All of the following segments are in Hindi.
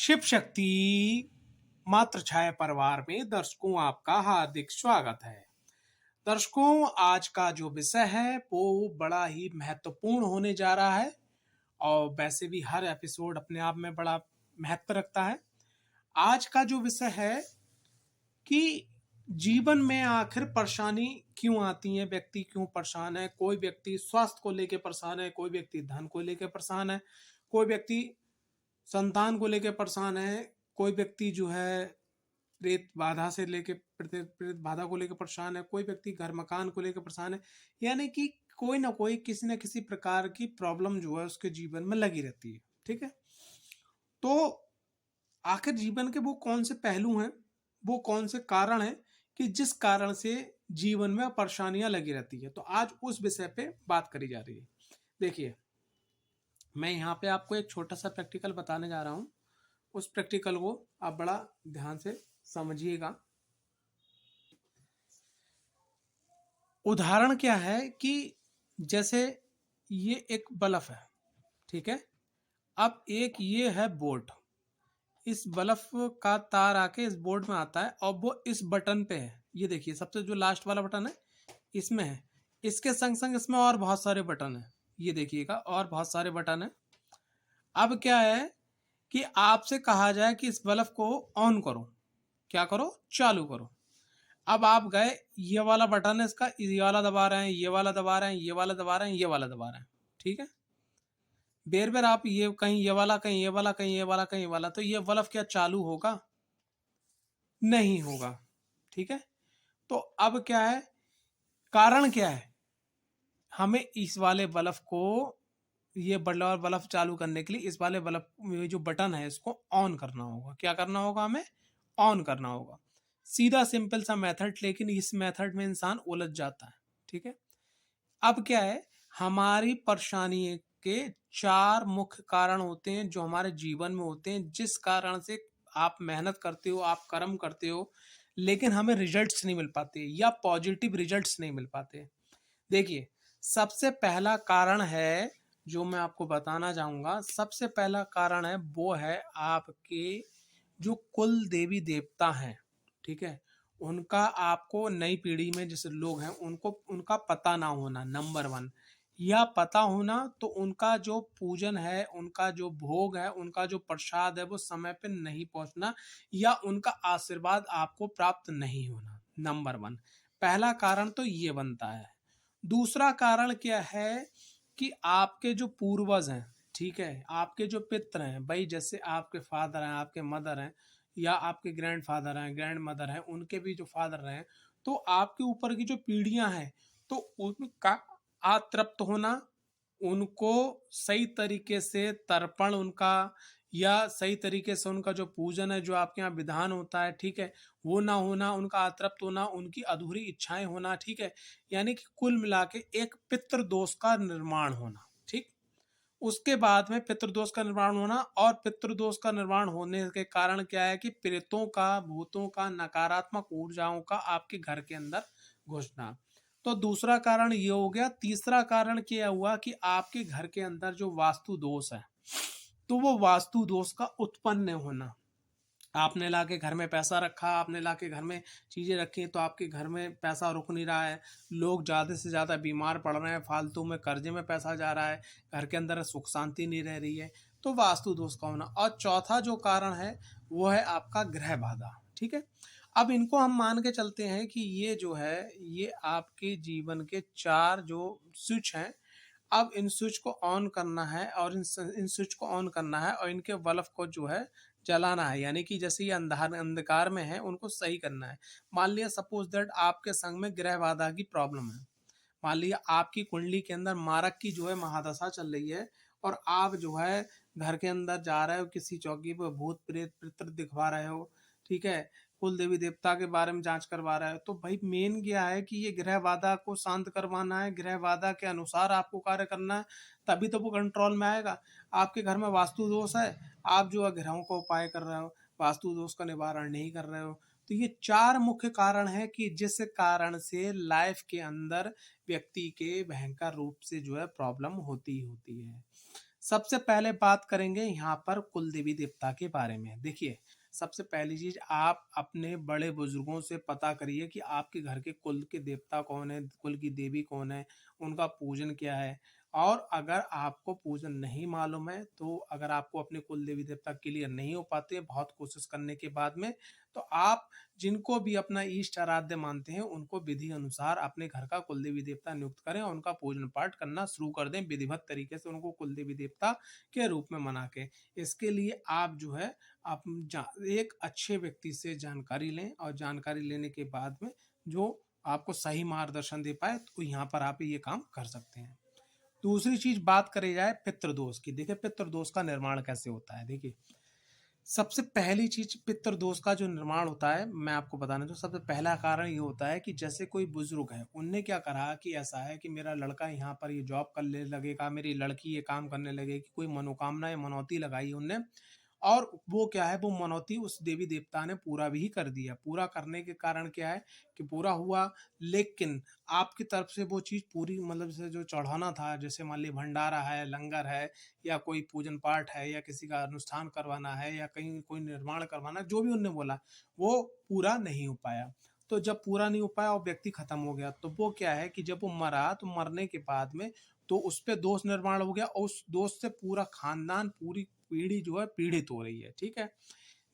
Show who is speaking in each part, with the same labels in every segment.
Speaker 1: शिव शक्ति मात्र छाया परिवार में दर्शकों आपका हार्दिक स्वागत है। दर्शकों, आज का जो विषय है वो बड़ा ही महत्वपूर्ण होने जा रहा है और वैसे भी हर एपिसोड अपने आप में बड़ा महत्व रखता है। आज का जो विषय है कि जीवन में आखिर परेशानी क्यों आती है, व्यक्ति क्यों परेशान है। कोई व्यक्ति स्वास्थ्य को लेकर परेशान है, कोई व्यक्ति धन को लेकर परेशान है, कोई व्यक्ति संतान को लेकर परेशान है, कोई व्यक्ति जो है प्रेत बाधा से लेके प्रेत प्रेत बाधा को लेकर परेशान है, कोई व्यक्ति घर मकान को लेकर परेशान है। यानी कि कोई ना कोई किसी न किसी प्रकार की प्रॉब्लम जो है उसके जीवन में लगी रहती है। ठीक है, तो आखिर जीवन के वो कौन से पहलू हैं, वो कौन से कारण हैं कि जिस कारण से जीवन में परेशानियां लगी रहती है। तो आज उस विषय पे बात करी जा रही है। देखिए, मैं यहाँ पे आपको एक छोटा सा प्रैक्टिकल बताने जा रहा हूँ। उस प्रैक्टिकल को आप बड़ा ध्यान से समझिएगा। उदाहरण क्या है कि जैसे ये एक बल्ब है, ठीक है। अब एक ये है बोर्ड, इस बल्ब का तार आके इस बोर्ड में आता है और वो इस बटन पे है। ये देखिए, सबसे जो लास्ट वाला बटन है इसमें है। इसके संग संग इसमें और बहुत सारे बटन है, ये देखिएगा, और बहुत सारे बटन है। अब क्या है कि आपसे कहा जाए कि इस बल्ब को ऑन करो, क्या करो, चालू करो। अब आप गए, ये वाला बटन है इसका, ये वाला दबा रहे हैं, ये वाला दबा रहे हैं, ये वाला दबा रहे हैं, ये वाला दबा रहे हैं। ठीक है, बेर बेर आप ये कहीं ये वाला, कहीं ये वाला, कहीं ये वाला, कहीं ये वाला, तो ये बल्ब क्या चालू होगा? नहीं होगा। ठीक है, तो अब क्या है, कारण क्या है? हमें इस वाले बल्ब को, ये बल्ब चालू करने के लिए इस वाले बल्ब में जो बटन है इसको ऑन करना होगा। क्या करना होगा? हमें ऑन करना होगा। सीधा सिंपल सा मेथड, लेकिन इस मेथड में इंसान उलझ जाता है। ठीक है, अब क्या है, हमारी परेशानी के चार मुख्य कारण होते हैं जो हमारे जीवन में होते हैं, जिस कारण से आप मेहनत करते हो, आप कर्म करते हो, लेकिन हमें रिजल्ट्स नहीं मिल पाते या पॉजिटिव रिजल्ट्स नहीं मिल पाते। देखिए, सबसे पहला कारण है जो मैं आपको बताना चाहूंगा, सबसे पहला कारण है वो है आपके जो कुल देवी देवता हैं। ठीक है, उनका आपको नई पीढ़ी में जैसे लोग हैं उनको उनका पता ना होना, नंबर वन। या पता होना तो उनका जो पूजन है, उनका जो भोग है, उनका जो प्रसाद है वो समय पे नहीं पहुंचना, या उनका आशीर्वाद आपको प्राप्त नहीं होना। नंबर वन, पहला कारण तो ये बनता है। दूसरा कारण क्या है कि आपके जो पूर्वज हैं, ठीक है, आपके जो पितर हैं, भाई जैसे आपके फादर हैं, आपके मदर हैं, या आपके ग्रैंडफादर हैं, ग्रैंड मदर हैं, उनके भी जो फादर रहे हैं, तो आपके ऊपर की जो पीढ़ियां हैं, तो उनका अतृप्त होना, उनको सही तरीके से तर्पण उनका, या सही तरीके से उनका जो पूजन है, जो आपके यहाँ विधान होता है, ठीक है, वो ना होना, उनका अतृप्त होना, उनकी अधूरी इच्छाएं होना। ठीक है, यानी कि कुल मिला के एक पितृदोष का निर्माण होना। ठीक, उसके बाद में पितृदोष का निर्माण होना, और पितृदोष का निर्माण होने के कारण क्या है कि प्रेतों का, भूतों का, नकारात्मक ऊर्जाओं का आपके घर के अंदर घुसना। तो दूसरा कारण ये हो गया। तीसरा कारण क्या हुआ कि आपके घर के अंदर जो वास्तु दोष है, तो वो वास्तु दोष का उत्पन्न होना। आपने लाके घर में पैसा रखा, आपने लाके घर में चीज़ें रखी, तो आपके घर में पैसा रुक नहीं रहा है, लोग ज़्यादा से ज़्यादा बीमार पड़ रहे हैं, फालतू में कर्जे में पैसा जा रहा है, घर के अंदर सुख शांति नहीं रह रही है, तो वास्तु दोष का होना। और चौथा जो कारण है वो है आपका ग्रह बाधा। ठीक है, अब इनको हम मान के चलते हैं कि ये जो है, ये आपके जीवन के चार जो स्विच हैं, अब इन स्विच को ऑन करना है, और इन स्विच को ऑन करना है, और इनके बल्ब को जो है जलाना है। यानी कि जैसे ये अंधकार में है, उनको सही करना है। मान लिया सपोज दैट आपके संग में ग्रह बाधा की प्रॉब्लम है। मान लिया आपकी कुंडली के अंदर मारक की जो है महादशा चल रही है, और आप जो है घर के अंदर जा रहे हो, किसी चौकी पर भूत प्रेत पितर दिखवा रहे हो, ठीक है, कुल देवी देवता के बारे में जांच करवा रहे हो, तो भाई मेन क्या है कि ये ग्रह बाधा को शांत करवाना है, ग्रह बाधा के अनुसार आपको कार्य करना है, तभी तो वो कंट्रोल में आएगा। आपके घर में वास्तु दोष है, आप जो है ग्रहों का उपाय कर रहे हो, वास्तु दोष का निवारण नहीं कर रहे हो। तो ये चार मुख्य कारण है कि जिस कारण से लाइफ के अंदर व्यक्ति के भयंकर रूप से जो है प्रॉब्लम होती ही होती है। सबसे पहले बात करेंगे यहाँ पर कुल देवी देवता के बारे में। देखिए, सबसे पहली चीज़ आप अपने बड़े बुजुर्गों से पता करिए कि आपके घर के कुल के देवता कौन है, कुल की देवी कौन है, उनका पूजन क्या है। और अगर आपको पूजन नहीं मालूम है, तो अगर आपको अपने कुल देवी देवता क्लियर नहीं हो पाते हैं बहुत कोशिश करने के बाद में, तो आप जिनको भी अपना इष्ट आराध्य मानते हैं, उनको विधि अनुसार अपने घर का कुल देवी देवता नियुक्त करें और उनका पूजन पाठ करना शुरू कर दें विधिवत तरीके से, उनको कुल देवी देवता के रूप में मना के। इसके लिए आप जो है आप एक अच्छे व्यक्ति से जानकारी लें और जानकारी लेने के बाद में जो आपको सही मार्गदर्शन दे पाए, तो यहाँ पर आप ये काम कर सकते हैं। दूसरी चीज बात करी जाए पितृदोष की। देखिए, पितृदोष का निर्माण कैसे होता है। देखिए, सबसे पहली चीज पितृदोष का जो निर्माण होता है, मैं आपको बताना चाहूँ, सबसे पहला कारण ये होता है कि जैसे कोई बुजुर्ग है, उनने क्या करा कि ऐसा है कि मेरा लड़का यहाँ पर ये जॉब करने लगेगा, मेरी लड़की ये काम करने लगेगी, कोई मनोकामना या मनौती लगाई उनने, और वो क्या है, वो मनौती उस देवी देवता ने पूरा भी कर दिया। पूरा करने के कारण क्या है कि पूरा हुआ, लेकिन आपकी तरफ से वो चीज़ पूरी, मतलब जैसे जो चढ़ाना था, जैसे मान लीजिए भंडारा है, लंगर है, या कोई पूजन पाठ है, या किसी का अनुष्ठान करवाना है, या कहीं कोई निर्माण करवाना, जो भी उनने बोला, वो पूरा नहीं हो पाया। तो जब पूरा नहीं हो पाया और व्यक्ति खत्म हो गया, तो वो क्या है कि जब वो मरा, तो मरने के बाद में तो उस पे दोष निर्माण हो गया, और उस दोष से पूरा खानदान, पूरी पीढ़ी जो है पीड़ित हो रही है। ठीक है,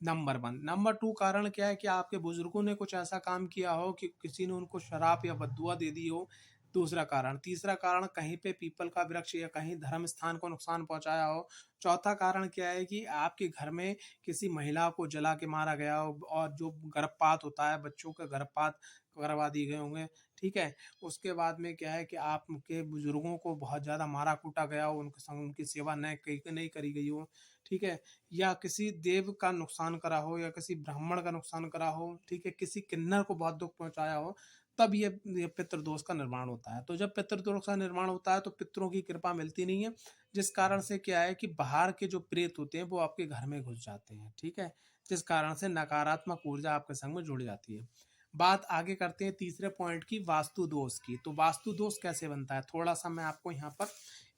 Speaker 1: नंबर वन। नंबर टू कारण क्या है कि आपके बुजुर्गों ने कुछ ऐसा काम किया हो कि किसी ने उनको शराब या बद्दुआ दे दी हो। दूसरा कारण। तीसरा कारण, कहीं पे पीपल का वृक्ष या कहीं धर्म स्थान को नुकसान पहुंचाया हो। चौथा कारण क्या है कि आपके घर में किसी महिला को जला के मारा गया हो, और जो गर्भपात होता है, बच्चों का गर्भपात करवा दिए गए होंगे। ठीक है, उसके बाद में क्या है कि आपके बुजुर्गों को बहुत ज़्यादा मारा कूटा गया हो, उनके संग उनकी सेवा नहीं करी गई हो। ठीक है, या किसी देव का नुकसान करा हो, या किसी ब्राह्मण का नुकसान करा हो। ठीक है, किसी किन्नर को बहुत दुख पहुंचाया हो, तब ये पितृदोष का निर्माण होता है। तो जब पितृदोष का निर्माण होता है, तो पितरों की कृपा मिलती नहीं है, जिस कारण से क्या है कि बाहर के जो प्रेत होते हैं, वो आपके घर में घुस जाते हैं। ठीक है, जिस कारण से नकारात्मक ऊर्जा आपके संग में जुड़ जाती है। बात आगे करते हैं तीसरे पॉइंट की, वास्तु दोष की। तो वास्तु दोष कैसे बनता है, थोड़ा सा मैं आपको यहाँ पर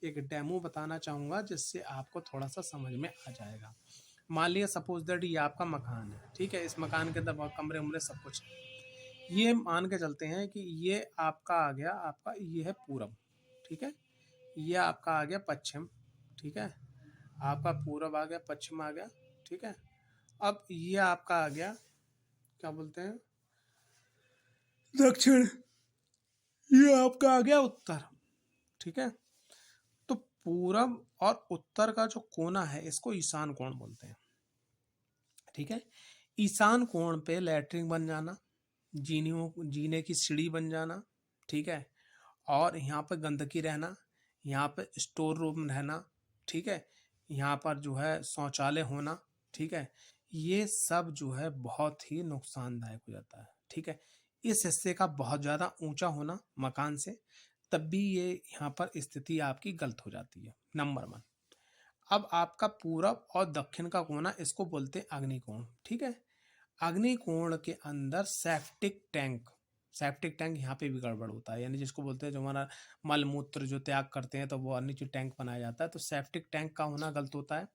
Speaker 1: एक डेमो बताना चाहूंगा, जिससे आपको थोड़ा सा समझ में आ जाएगा। मान लिया सपोज दैट ये आपका मकान है। ठीक है, इस मकान के अंदर बहुत कमरे उमरे सब कुछ है। ये मान के चलते हैं कि ये आपका आ गया, आपका ये है पूरब। ठीक है, ये आपका आ गया पश्चिम। ठीक है, आपका पूरब आ गया, पश्चिम आ गया। ठीक है, अब ये आपका आ गया, क्या बोलते हैं, दक्षिण। ये आपका आ गया उत्तर। ठीक है, तो पूरब और उत्तर का जो कोना है, इसको ईशान कोण बोलते हैं। ठीक है, ईशान कोण पे लैट्रिन बन जाना, जीने की सीढ़ी बन जाना। ठीक है, और यहाँ पर गंदगी रहना, यहाँ पर स्टोर रूम रहना। ठीक है, यहाँ पर जो है शौचालय होना। ठीक है, ये सब जो है बहुत ही नुकसानदायक हो जाता है। ठीक है, इस हिस्से का बहुत ज़्यादा ऊंचा होना मकान से, तब भी ये यहाँ पर स्थिति आपकी गलत हो जाती है। Number one. अब आपका पूरब और दक्षिण का कोना, इसको बोलते हैं अग्निकोण। ठीक है, अग्निकोण के अंदर सेप्टिक टैंक यहाँ पे भी गड़बड़ होता है, यानी जिसको बोलते हैं जो हमारा मल मूत्र जो त्याग करते हैं, तो वो नीचे टैंक बनाया जाता है, तो सेप्टिक टैंक का होना गलत होता है।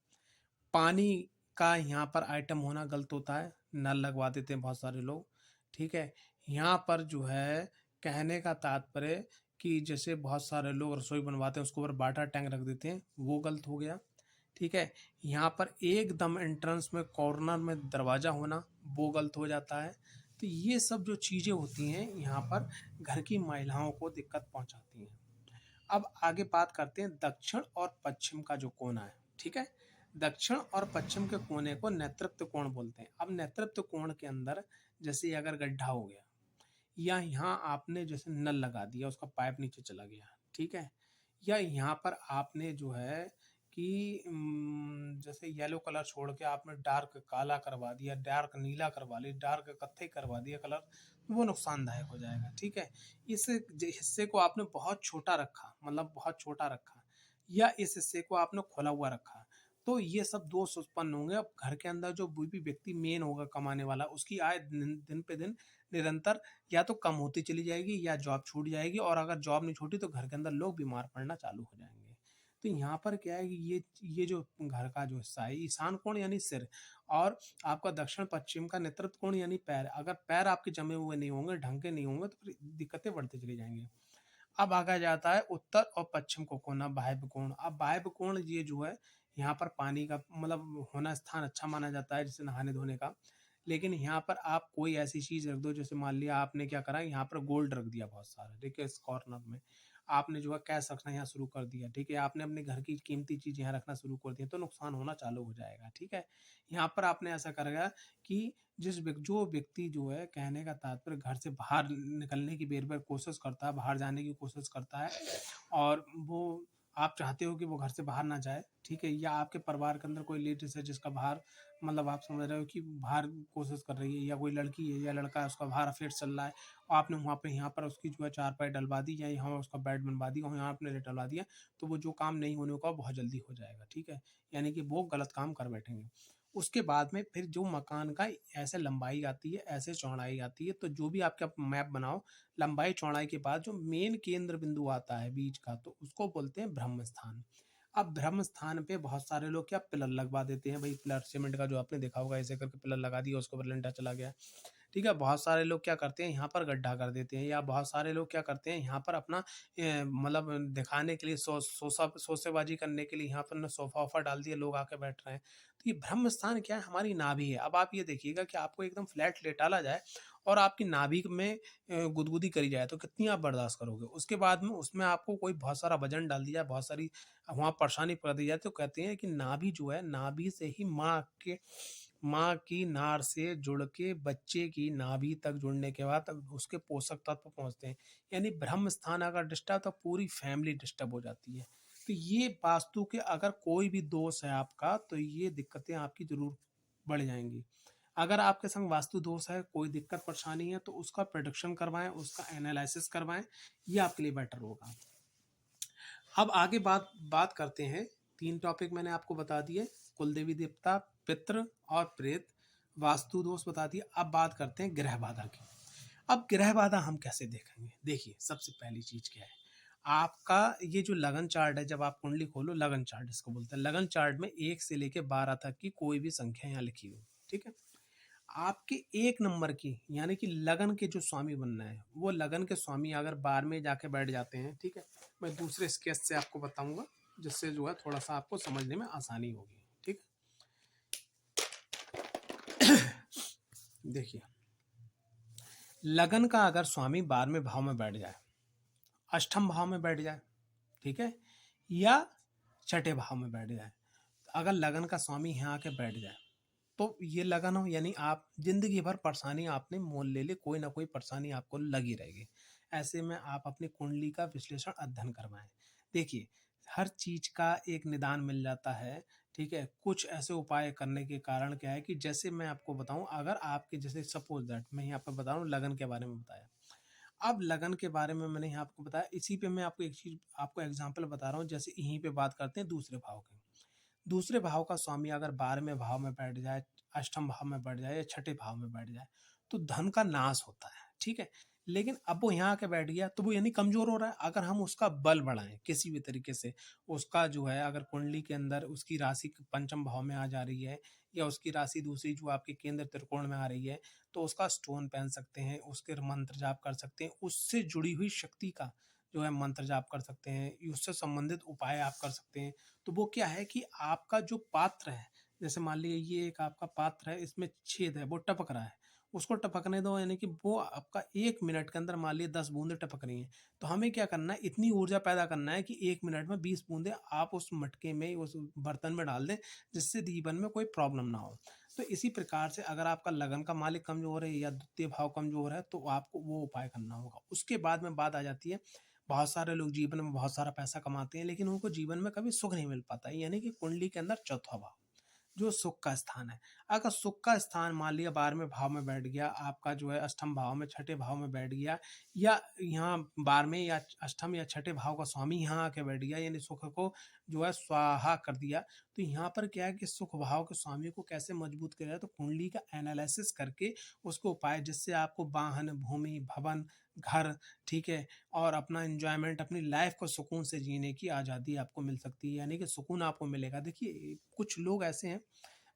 Speaker 1: पानी का यहाँ पर आइटम होना गलत होता है, नल लगवा देते हैं बहुत सारे लोग। ठीक है, यहाँ पर जो है कहने का तात्पर्य कि जैसे बहुत सारे लोग रसोई बनवाते हैं, उसके ऊपर वाटर टैंक रख देते हैं, वो गलत हो गया। ठीक है, यहाँ पर एकदम एंट्रेंस में कॉर्नर में दरवाज़ा होना, वो गलत हो जाता है। तो ये सब जो चीज़ें होती हैं, यहाँ पर घर की महिलाओं को दिक्कत पहुँचाती हैं। अब आगे बात करते हैं दक्षिण और पश्चिम का जो कोना है। ठीक है, दक्षिण और पश्चिम के कोने को नेतृत्व कोण बोलते हैं। अब नेतृत्व कोण के अंदर जैसे अगर गड्ढा हो गया, या यहाँ आपने जैसे नल लगा दिया, उसका पाइप नीचे चला गया। ठीक है, या यहाँ पर आपने जो है कि जैसे येलो कलर छोड़ के आपने डार्क काला करवा दिया, डार्क नीला करवा लिया, डार्क कत्थई करवा दिया कलर, वो नुकसानदायक हो जाएगा। ठीक है, इस हिस्से को आपने बहुत छोटा रखा, मतलब बहुत छोटा रखा, या इस हिस्से को आपने खुला हुआ रखा, तो ये सब दोष उत्पन्न होंगे। अब घर के अंदर जो भी व्यक्ति मेन होगा कमाने वाला, उसकी आय दिन पे दिन निरंतर या तो कम होती चली जाएगी, या जॉब छूट जाएगी, और अगर जॉब नहीं छूटी तो घर के अंदर लोग बीमार पड़ना चालू हो जाएंगे। तो यहाँ पर क्या है कि ये जो घर का जो हिस्सा है, ईशान कोण यानी सिर, और आपका दक्षिण पश्चिम का नेतृत्व कोण यानी पैर। अगर पैर आपके जमे हुए नहीं होंगे, ढंग के नहीं होंगे, तो फिर दिक्कतें बढ़ती चली जाएंगी। अब आगे जाता है उत्तर और पश्चिम को कोना, वायव्य कोण। अब वायव्य कोण ये जो है, यहाँ पर पानी का मतलब होना स्थान अच्छा माना जाता है, जैसे नहाने धोने का। लेकिन यहाँ पर आप कोई ऐसी चीज रख दो, जैसे मान लिया आपने क्या करा, यहाँ पर गोल्ड रख दिया बहुत सारा, ठीक है, इस कॉर्नर में आपने जो है कैश रखना यहाँ शुरू कर दिया, ठीक है, आपने अपने घर की कीमती चीज यहाँ रखना शुरू कर दिया, तो नुकसान होना चालू हो जाएगा, ठीक है। यहाँ पर आपने ऐसा करेगा कि जो व्यक्ति जो है, कहने का तात्पर्य घर से बाहर निकलने की बेर-बेर कोशिश करता है, बाहर जाने की कोशिश करता है, और वो आप चाहते हो कि वो घर से बाहर ना जाए, ठीक है, या आपके परिवार के अंदर कोई लेडीज है जिसका बाहर, मतलब आप समझ रहे हो कि बाहर कोशिश कर रही है, या कोई लड़की है या लड़का है उसका बाहर अफेयर चल रहा है, और आपने वहाँ पे यहाँ पर उसकी जो है चारपाई डलवा दी, या यहाँ उसका बेड बनवा दी, और यहाँ आपने डलवा दिया, तो वो जो काम नहीं होने का बहुत जल्दी हो जाएगा, ठीक है, यानी कि वो गलत काम कर बैठेंगे। उसके बाद में फिर जो मकान का ऐसे लंबाई आती है, ऐसे चौड़ाई आती है, तो जो भी आपके आप मैप बनाओ, लंबाई चौड़ाई के बाद जो मेन केंद्र बिंदु आता है बीच का, तो उसको बोलते हैं ब्रह्म स्थान। अब ब्रह्म स्थान पे बहुत सारे लोग क्या पिलर लगवा देते हैं, भाई पिलर सीमेंट का जो आपने देखा होगा, ऐसे करके पिलर लगा दिया, उसके ऊपर लिंटा चला गया, ठीक है। बहुत सारे लोग क्या करते हैं, यहाँ पर गड्ढा कर देते हैं, या बहुत सारे लोग क्या करते हैं, यहाँ पर अपना मतलब दिखाने के लिए शोसेबाजी करने के लिए यहाँ पर ना सोफा वोफा डाल दिए, लोग आके बैठ रहे हैं। तो ये ब्रह्म स्थान क्या है, हमारी नाभि है। अब आप ये देखिएगा कि आपको एकदम फ्लैट लेटाला जाए और आपकी नाभि में गुदगुदी करी जाए, तो कितनी आप बर्दाश्त करोगे। उसके बाद में उसमें आपको कोई बहुत सारा वजन डाल दिया जाए, बहुत सारी वहाँ परेशानी कर दी जाए, तो कहते हैं कि नाभि जो है, नाभि से ही माँ की नार से जुड़ के बच्चे की नाभि तक जुड़ने के बाद तब उसके पोषक तत्व पहुँचते हैं। यानी ब्रह्म स्थान अगर डिस्टर्ब, तो पूरी फैमिली डिस्टर्ब हो जाती है। तो ये वास्तु के अगर कोई भी दोष है आपका, तो ये दिक्कतें आपकी ज़रूर बढ़ जाएँगी। अगर आपके संग वास्तु दोष है, कोई दिक्कत परेशानी है, तो उसका प्रेडिक्शन करवाएँ, उसका एनालिसिस करवाएँ, ये आपके लिए बेटर होगा। अब आगे बात बात करते हैं, 3 टॉपिक मैंने आपको बता दिए, कुलदेवी देवता, पितृ और प्रेत, वास्तु दोष बता दिए। अब बात करते हैं ग्रह बाधा की। अब ग्रह बाधा हम कैसे देखेंगे? देखिए, सबसे पहली चीज़ क्या है, आपका ये जो लगन चार्ट है, जब आप कुंडली खोलो, लगन चार्ट इसको बोलते हैं। लगन चार्ट में 1 से लेके 12 तक की कोई भी संख्या यहाँ लिखी हो, ठीक है? आपके 1 नंबर की, यानी कि लगन के जो स्वामी बनना है, वो लगन के स्वामी अगर 12 में जाके बैठ जाते हैं, ठीक है? मैं दूसरे स्केच से आपको बताऊंगा, जिससे जो है थोड़ा-सा आपको समझने में आसानी होगी, ठीक है? देखिए, लगन का अगर स्वामी 12वें भाव में बैठ जाए, अष्टम भाव में बैठ जाए, ठीक है? या छठे भाव में बैठ जाए, अगर लगन का स्वामी यहाँ आके बैठ जाए, तो ये लगन हो, यानी आप जिंदगी भर परेशानी आपने मोल ले ली, कोई ना कोई परेशानी आपको लगी रहेगी। ऐसे में आप अपनी कुंडली का विश्लेषण अध्ययन करवाएं। देखिए, हर चीज का एक निदान मिल जाता है, ठीक है। कुछ ऐसे उपाय करने के कारण क्या है कि जैसे मैं आपको बताऊं, अगर आपके जैसे सपोज दैट मैं यहाँ पर बता रहा हूँ, लगन के बारे में बताया। अब लगन के बारे में मैंने यहाँ आपको बताया, इसी पे मैं आपको एक चीज आपको एग्जाम्पल बता रहा हूँ। जैसे यहीं पे बात करते हैं दूसरे भाव की। दूसरे भाव का स्वामी अगर 12वें भाव में बैठ जाए, अष्टम भाव में बैठ जाए, या छठे भाव में बैठ जाए, तो धन का नाश होता है, ठीक है। लेकिन अब वो यहाँ आके बैठ गया, तो वो यानी कमजोर हो रहा है। अगर हम उसका बल बढ़ाएं किसी भी तरीके से, उसका जो है, अगर कुंडली के अंदर उसकी राशि पंचम भाव में आ जा रही है, या उसकी राशि दूसरी जो आपके केंद्र त्रिकोण में आ रही है, तो उसका स्टोन पहन सकते हैं, उसके मंत्र जाप कर सकते हैं, उससे जुड़ी हुई शक्ति का जो है मंत्र जाप कर सकते हैं, उससे संबंधित उपाय आप कर सकते हैं। तो वो क्या है कि आपका जो पात्र है, जैसे मान लीजिए ये एक आपका पात्र है, इसमें छेद है, वो टपक रहा है, उसको टपकने दो, यानी कि वो आपका 1 मिनट के अंदर मान लीजिए 10 बूंदे टपक रही हैं, तो हमें क्या करना है, इतनी ऊर्जा पैदा करना है कि 1 मिनट में 20 बूंदे आप उस मटके में, उस बर्तन में डाल दें, जिससे जीवन में कोई प्रॉब्लम ना हो। तो इसी प्रकार से अगर आपका लगन का मालिक कमजोर है, या द्वितीय भाव कमजोर है, तो आपको वो उपाय करना होगा। उसके बाद में बात आ जाती है, बहुत सारे लोग जीवन में बहुत सारा पैसा कमाते हैं, लेकिन उनको जीवन में कभी सुख नहीं मिल पाता है, यानी कि कुंडली के अंदर चौथा भाव जो सुख का स्थान है। अगर सुख का स्थान मान लिया 12वें भाव में बैठ गया, आपका जो है अष्टम भाव में, छठे भाव में बैठ गया, या यहाँ 12वें या अष्टम या छठे भाव का स्वामी यहाँ आके बैठ गया, यानी सुख को जो है स्वाहा कर दिया। तो यहाँ पर क्या है कि सुख भाव के स्वामी को कैसे मजबूत किया जाए, तो कुंडली का एनालिसिस करके उसको उपाय, जिससे आपको वाहन, भूमि, भवन, घर, ठीक है, और अपना एन्जॉयमेंट, अपनी लाइफ को सुकून से जीने की आज़ादी आपको मिल सकती है, यानी कि सुकून आपको मिलेगा। देखिए, कुछ लोग ऐसे हैं,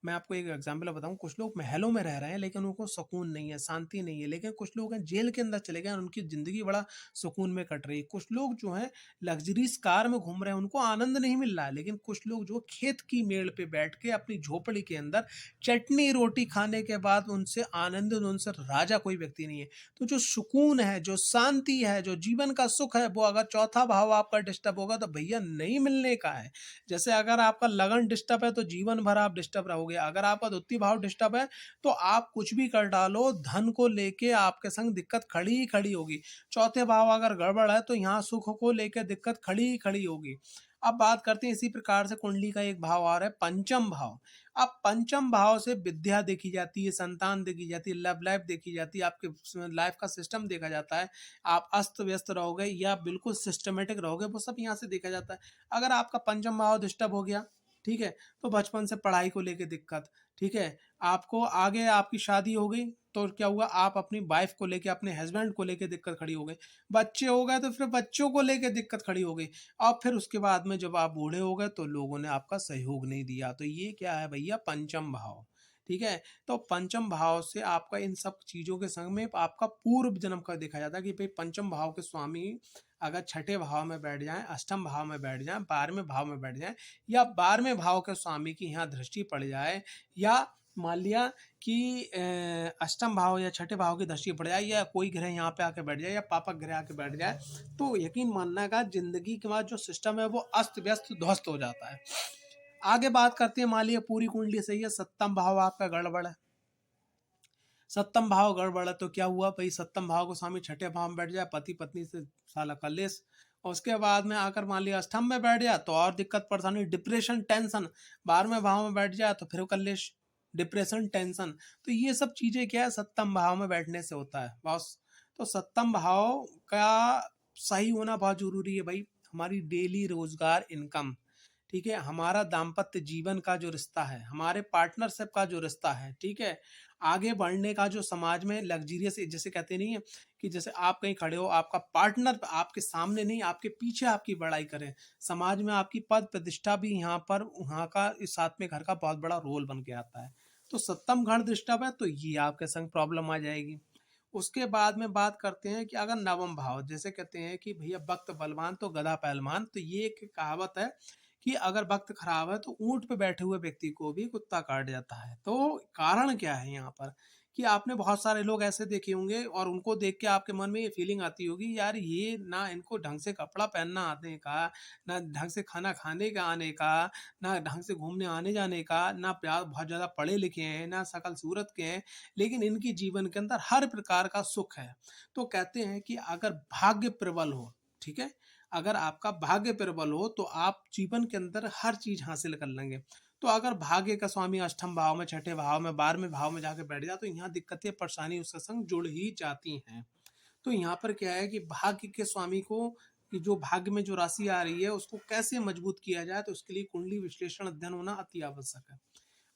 Speaker 1: मैं आपको एक एग्जांपल बताऊँ, कुछ लोग महलों में रह रहे हैं लेकिन उनको सुकून नहीं है, शांति नहीं है, लेकिन कुछ लोग हैं जेल के अंदर चले गए और उनकी ज़िंदगी बड़ा सुकून में कट रही है। कुछ लोग जो हैं लग्ज़रीज़ कार में घूम रहे हैं, उनको आनंद नहीं मिल रहा है, लेकिन कुछ लोग जो खेत की मेड़ पे बैठ के अपनी झोपड़ी के अंदर चटनी रोटी खाने के बाद उनसे आनंदित, उनसे राजा कोई व्यक्ति नहीं है। तो जो सुकून है, जो शांति है, जो जीवन का सुख है, वो अगर चौथा भाव आपका डिस्टर्ब होगा तो भैया नहीं मिलने का है। जैसे अगर आपका लगन डिस्टर्ब है तो जीवन भर आप डिस्टर्ब रहोगे। अगर आपका द्वितीय भाव डिस्टर्ब है तो आप कुछ भी कर डालो, धन को लेके आपके संग दिक्कत खड़ी ही खड़ी होगी। चौथे भाव अगर गड़बड़ है तो यहाँ सुख को लेके दिक्कत खड़ी ही खड़ी होगी। अब बात करते हैं इसी प्रकार से कुंडली का एक भाव आ रहा है पंचम भाव। अब पंचम भाव से विद्या देखी जाती है, संतान देखी जाती है, लव लाइफ देखी जाती है, आपके लाइफ का सिस्टम देखा जाता है। आप अस्त व्यस्त रहोगे या बिल्कुल सिस्टमेटिक रहोगे, वो सब यहाँ से देखा जाता है। अगर आपका पंचम भाव डिस्टर्ब हो गया, ठीक है, तो बचपन से पढ़ाई को लेके दिक्कत, ठीक है, आपको आगे आपकी शादी हो गई तो क्या हुआ, आप अपनी वाइफ को लेके, अपने हस्बैंड को लेके दिक्कत खड़ी हो गई। बच्चे हो गए तो फिर बच्चों को लेके दिक्कत खड़ी हो गई। और फिर उसके बाद में जब आप बूढ़े हो गए तो लोगों ने आपका सहयोग नहीं दिया। तो ये क्या है भैया, पंचम भाव, ठीक है। तो पंचम भाव से आपका इन सब चीज़ों के संग में आपका पूर्व जन्म का देखा जाता है कि भाई पंचम भाव के स्वामी अगर छठे भाव में बैठ जाएं, अष्टम भाव में बैठ जाएं, 12वें भाव में बैठ जाएं, या 12वें भाव के स्वामी की यहाँ दृष्टि पड़ जाए, या मान लिया कि अष्टम भाव या छठे भाव की दृष्टि पड़ जाए, या कोई ग्रह यहाँ पे आके बैठ जाए, या पापक ग्रह आके बैठ जाए, तो यकीन मानना का जिंदगी के बाद जो सिस्टम है वो अस्त व्यस्त ध्वस्त हो जाता है। आगे बात करते हैं, मान लिया पूरी कुंडली सही है, सप्तम भाव आपका गड़बड़ है। सप्तम भाव गड़बड़ है तो क्या हुआ भाई, सप्तम भाव को स्वामी छठे भाव में बैठ जाए, पति पत्नी से साला कलेश, और उसके बाद में आकर मान लिया अष्टम में बैठ जाए तो और दिक्कत परेशानी, डिप्रेशन, टेंशन। 12वें भाव में बैठ जाए तो फिर कलेश, डिप्रेशन, टेंशन। तो ये सब चीजें क्या है, सप्तम भाव में बैठने से होता है बॉस। तो सप्तम भाव का सही होना बहुत जरूरी है भाई। हमारी डेली रोजगार इनकम, ठीक है, हमारा दाम्पत्य जीवन का जो रिश्ता है, हमारे पार्टनरशिप का जो रिश्ता है, ठीक है, आगे बढ़ने का जो समाज में लग्जरियस, जैसे कहते नहीं है कि जैसे आप कहीं खड़े हो, आपका पार्टनर आपके सामने नहीं आपके पीछे आपकी बड़ाई करे, समाज में आपकी पद प्रतिष्ठा भी यहाँ पर वहाँ का इस साथ में घर का बहुत बड़ा रोल बन के आता है। तो सप्तम घर डिस्टर्ब है तो ये आपके संग प्रॉब्लम आ जाएगी। उसके बाद में बात करते हैं कि अगर नवम भाव, जैसे कहते हैं कि भैया वक्त बलवान तो गधा पहलवान, तो ये एक कहावत है कि अगर वक्त खराब है तो ऊंट पे बैठे हुए व्यक्ति को भी कुत्ता काट जाता है। तो कारण क्या है यहाँ पर, कि आपने बहुत सारे लोग ऐसे देखे होंगे और उनको देख के आपके मन में ये फीलिंग आती होगी, यार ये ना इनको ढंग से कपड़ा पहनना आने का, ना ढंग से खाना खाने का आने का, ना ढंग से घूमने आने जाने का, ना प्यार, बहुत ज़्यादा पढ़े लिखे हैं, ना शकल सूरत के हैं, लेकिन इनकी जीवन के अंदर हर प्रकार का सुख है। तो कहते हैं कि अगर भाग्य प्रबल हो, ठीक है, अगर आपका भाग्य प्रबल हो तो आप जीवन के अंदर हर चीज हासिल कर लेंगे। तो अगर भाग्य का स्वामी अष्टम भाव में, छठे भाव में, 12वें भाव में जाके बैठ जाए तो यहाँ दिक्कतें परेशानी उसके संग जुड़ ही जाती हैं। तो यहाँ पर क्या है कि भाग्य के स्वामी को, कि जो भाग्य में जो राशि आ रही है उसको कैसे मजबूत किया जाए, तो उसके लिए कुंडली विश्लेषण अध्ययन होना अति आवश्यक है।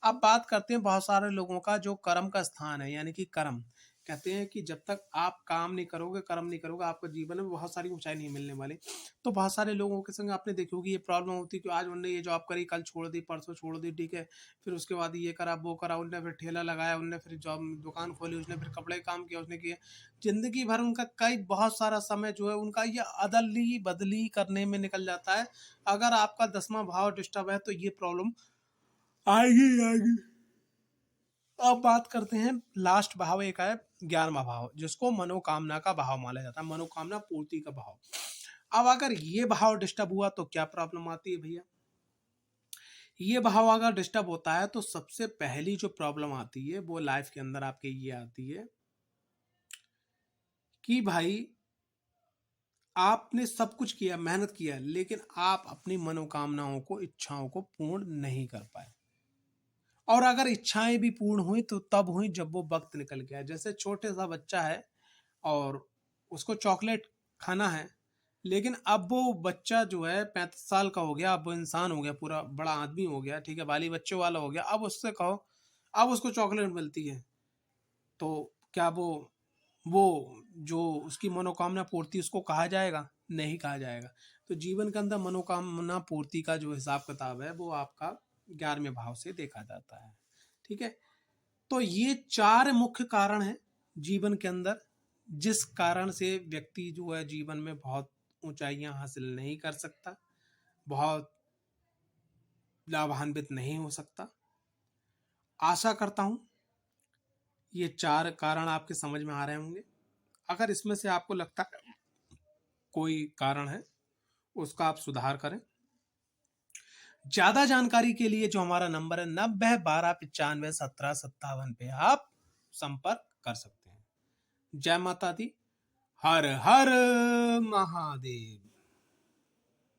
Speaker 1: अब बात करते हैं बहुत सारे लोगों का जो कर्म का स्थान है, यानी कि कर्म। कहते हैं कि जब तक आप काम नहीं करोगे, कर्म नहीं करोगे, आपको जीवन में बहुत सारी ऊंचाई नहीं मिलने वाली। तो बहुत सारे लोगों के संग आपने देखी होगी ये प्रॉब्लम होती है कि आज उनने ये जॉब करी, कल छोड़ दी, परसों छोड़ दी, ठीक है, फिर उसके बाद ये करा वो करा, उनने फिर ठेला लगाया, उनने फिर जॉब दुकान खोली, उसने फिर कपड़े का काम किया, उसने किया, जिंदगी भर उनका कई बहुत सारा समय जो है उनका ये अदली बदली करने में निकल जाता है। अगर आपका 10वां भाव डिस्टर्ब है तो ये प्रॉब्लम आएगी आएगी। अब बात करते हैं लास्ट भाव, एक है 11वां भाव, जिसको मनोकामना का भाव माना जाता है, मनोकामना पूर्ति का भाव। अब अगर ये भाव डिस्टर्ब हुआ तो क्या प्रॉब्लम आती है भैया, ये भाव अगर डिस्टर्ब होता है तो सबसे पहली जो प्रॉब्लम आती है वो लाइफ के अंदर आपके ये आती है कि भाई आपने सब कुछ किया, मेहनत किया, लेकिन आप अपनी मनोकामनाओं को, इच्छाओं को पूर्ण नहीं कर पाए। और अगर इच्छाएं भी पूर्ण हुई तो तब हुई जब वो वक्त निकल गया। जैसे छोटे सा बच्चा है और उसको चॉकलेट खाना है, लेकिन अब वो बच्चा जो है 35 साल का हो गया, अब वो इंसान हो गया, पूरा बड़ा आदमी हो गया, ठीक है, बाली बच्चों वाला हो गया। अब उससे कहो, अब उसको चॉकलेट मिलती है, तो क्या वो जो उसकी मनोकामना पूर्ति उसको कहा जाएगा? नहीं कहा जाएगा। तो जीवन के अंदर मनोकामना पूर्ति का जो हिसाब किताब है वो आपका 11वें भाव से देखा जाता है। ठीक है, तो ये 4 मुख्य कारण हैं जीवन के अंदर, जिस कारण से व्यक्ति जो है जीवन में बहुत ऊंचाइयां हासिल नहीं कर सकता, बहुत लाभान्वित नहीं हो सकता। आशा करता हूं ये 4 कारण आपके समझ में आ रहे होंगे। अगर इसमें से आपको लगता है कोई कारण है, उसका आप सुधार करें। ज्यादा जानकारी के लिए जो हमारा नंबर है 90 12 95 17 57 पे आप संपर्क कर सकते हैं। जय माता दी। हर हर महादेव।